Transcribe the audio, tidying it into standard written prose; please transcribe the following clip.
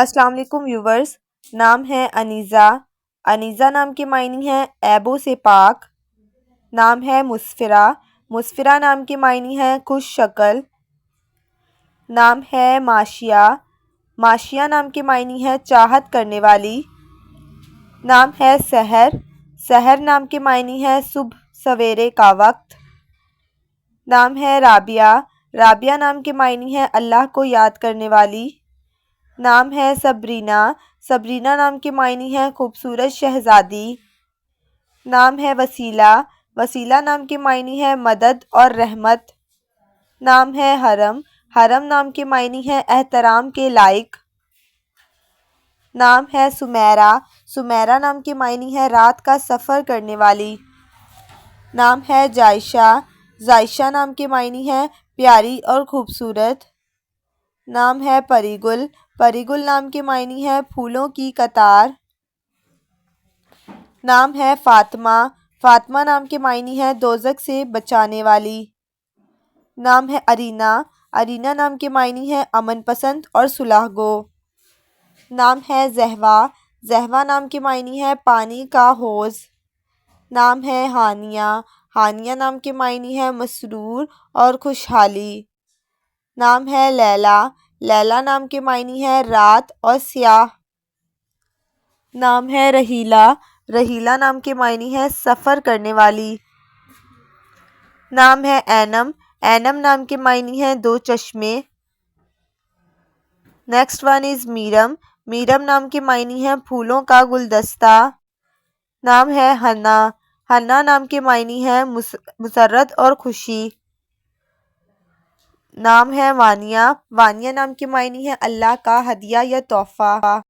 السلام علیکم ویورز۔ نام ہے انیزہ۔ انیزہ نام کے معنی ہے عیبوں سے پاک۔ نام ہے مسفرہ۔ مسفرہ نام کے معنی ہے خوش شکل۔ نام ہے ماشیہ۔ ماشیہ نام کے معنی ہے چاہت کرنے والی۔ نام ہے سحر۔ سحر نام کے معنی ہے صبح سویرے کا وقت۔ نام ہے رابعہ۔ رابعہ نام کے معنی ہے اللہ کو یاد کرنے والی۔ نام ہے صبرینہ۔ صبرینہ نام کے معنی ہے خوبصورت شہزادی۔ نام ہے وسیلہ۔ وسیلہ نام کے معنی ہے مدد اور رحمت۔ نام ہے حرم۔ حرم نام کے معنی ہے احترام کے لائق۔ نام ہے سمیرہ۔ سمیرہ نام کے معنی ہے رات کا سفر کرنے والی۔ نام ہے جائشہ۔ جائشہ نام کے معنی ہے پیاری اور خوبصورت۔ نام ہے پری گل۔ پری گل نام کے معنی ہے پھولوں کی قطار۔ نام ہے فاطمہ۔ فاطمہ نام کے معنی ہے دوزخ سے بچانے والی۔ نام ہے ارینا۔ ارینا نام کے معنی ہے امن پسند اور صلح گو۔ نام ہے زہوہ۔ زہوہ نام کے معنی ہے پانی کا حوض۔ نام ہے ہانیہ۔ ہانیہ نام کے معنی ہے مسرور اور خوشحالی۔ نام ہے لیلی۔ لیلی نام کے معنی ہے رات اور سیاہ۔ نام ہے رحیلہ۔ رحیلہ نام کے معنی ہے سفر کرنے والی۔ نام ہے اینم۔ اینم نام کے معنی ہے دو چشمے۔ Next one is میرم۔ میرم نام کے معنی ہے پھولوں کا گلدستہ۔ نام ہے حنا۔ حنا نام کے معنی ہے مسرت اور خوشی۔ نام ہے وانیہ۔ وانیہ نام کے معنی ہے اللہ کا ہدیہ یا تحفہ۔